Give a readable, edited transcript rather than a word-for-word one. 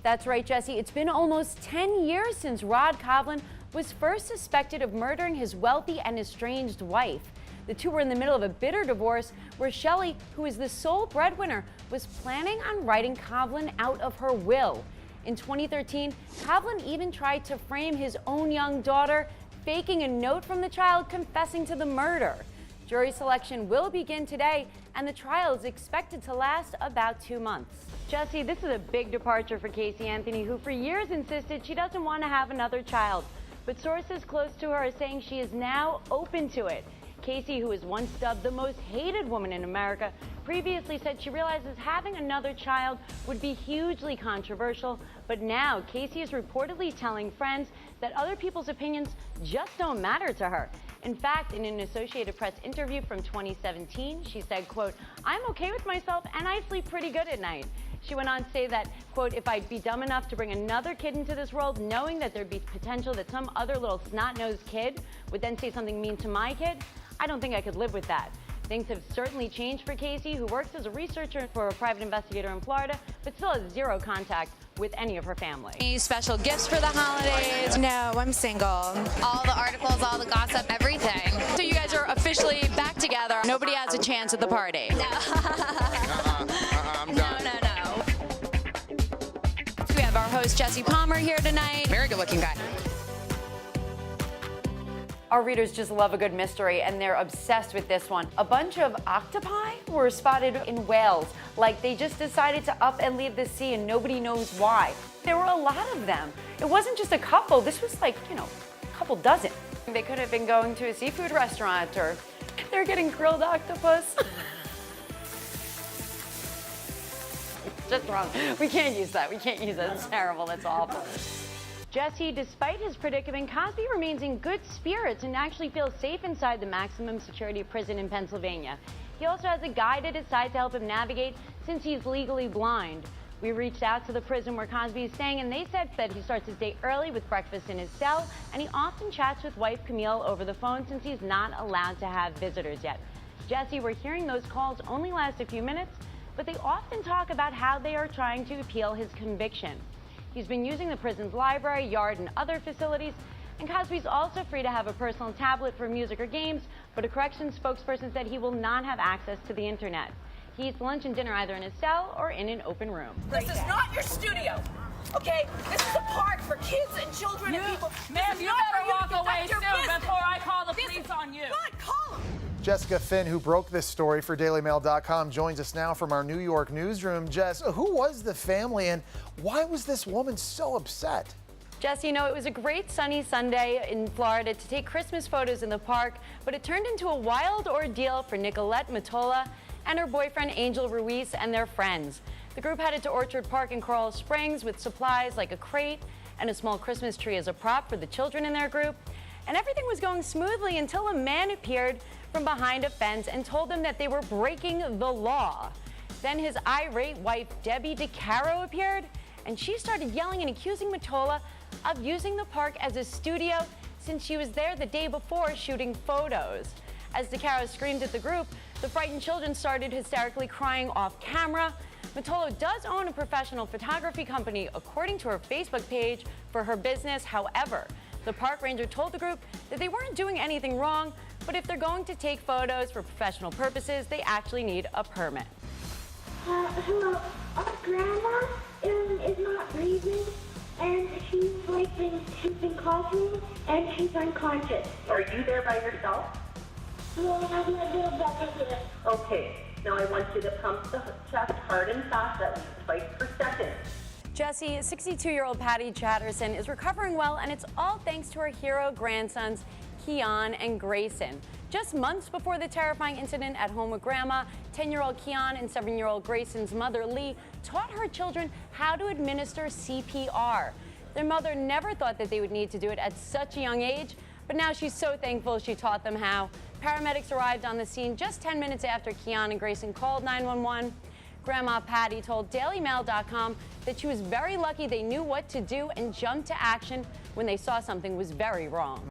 That's right, Jesse. It's been almost 10 years since Rod Covlin was first suspected of murdering his wealthy and estranged wife. The two were in the middle of a bitter divorce where Shelley, who is the sole breadwinner, was planning on writing Covlin out of her will. In 2013, Covlin even tried to frame his own young daughter, faking a note from the child confessing to the murder. Jury selection will begin today, and the trial is expected to last about 2 months. Jesse, this is a big departure for Casey Anthony, who for years insisted she doesn't want to have another child. But sources close to her are saying she is now open to it. Casey, who was once dubbed the most hated woman in America, previously said she realizes having another child would be hugely controversial. But now Casey is reportedly telling friends that other people's opinions just don't matter to her. In fact, in an Associated Press interview from 2017, she said, quote, "I'm okay with myself and I sleep pretty good at night." She went on to say that, quote, "If I'd be dumb enough to bring another kid into this world, knowing that there'd be potential that some other little snot-nosed kid would then say something mean to my kid, I don't think I could live with that." Things have certainly changed for Casey, who works as a researcher for a private investigator in Florida, but still has zero contact with any of her family. Any special gifts for the holidays? No, I'm single. All the articles, all the gossip, everything. So you guys are officially back together. Nobody has a chance at the party. No. I'm done. No. We have our host, Jesse Palmer, here tonight. Very good-looking guy. Our readers just love a good mystery, and they're obsessed with this one. A bunch of octopi were spotted in Wales. Like they just decided to up and leave the sea, and nobody knows why. There were a lot of them. It wasn't just a couple. This was like, a couple dozen. They could have been going to a seafood restaurant, or they're getting grilled octopus. It's just wrong. We can't use that. It's terrible. That's awful. Jesse, despite his predicament, Cosby remains in good spirits and actually feels safe inside the maximum security prison in Pennsylvania. He also has a guide at his side to help him navigate since he's legally blind. We reached out to the prison where Cosby is staying, and they said that he starts his day early with breakfast in his cell, and he often chats with wife Camille over the phone since he's not allowed to have visitors yet. Jesse, we're hearing those calls only last a few minutes, but they often talk about how they are trying to appeal his conviction. He's been using the prison's library, yard, and other facilities, and Cosby's also free to have a personal tablet for music or games, but a corrections spokesperson said he will not have access to the internet. He eats lunch and dinner either in his cell or in an open room. This is not your studio, okay? This is a park for kids and children and people. Ma'am, you better walk away soon before I call the police on you. God, call them. Jessica Finn, who broke this story for DailyMail.com, joins us now from our New York newsroom. Jess, who was the family and why was this woman so upset? Jesse, it was a great sunny Sunday in Florida to take Christmas photos in the park, but it turned into a wild ordeal for Nicolette Mottola and her boyfriend Angel Ruiz and their friends. The group headed to Orchard Park in Coral Springs with supplies like a crate and a small Christmas tree as a prop for the children in their group. And everything was going smoothly until a man appeared from behind a fence and told them that they were breaking the law. Then his irate wife, Debbie DeCaro, appeared, and she started yelling and accusing Mottola of using the park as a studio since she was there the day before shooting photos. As DeCaro screamed at the group, the frightened children started hysterically crying off camera. Mottola does own a professional photography company, according to her Facebook page, for her business. However, the park ranger told the group that they weren't doing anything wrong, but if they're going to take photos for professional purposes, they actually need a permit. Hello. Our grandma is not breathing, and she's been coughing, and she's unconscious. Are you there by yourself? No, I'm not doing better. Okay. Now I want you to pump the chest hard and fast at least twice per second. Jesse, 62-year-old Patty Chatterson is recovering well, and it's all thanks to her hero grandsons, Keon and Grayson. Just months before the terrifying incident at home with Grandma, 10-year-old Keon and 7-year-old Grayson's mother, Lee, taught her children how to administer CPR. Their mother never thought that they would need to do it at such a young age, but now she's so thankful she taught them how. Paramedics arrived on the scene just 10 minutes after Keon and Grayson called 911. Grandma Patty told DailyMail.com that she was very lucky they knew what to do and jumped to action when they saw something was very wrong.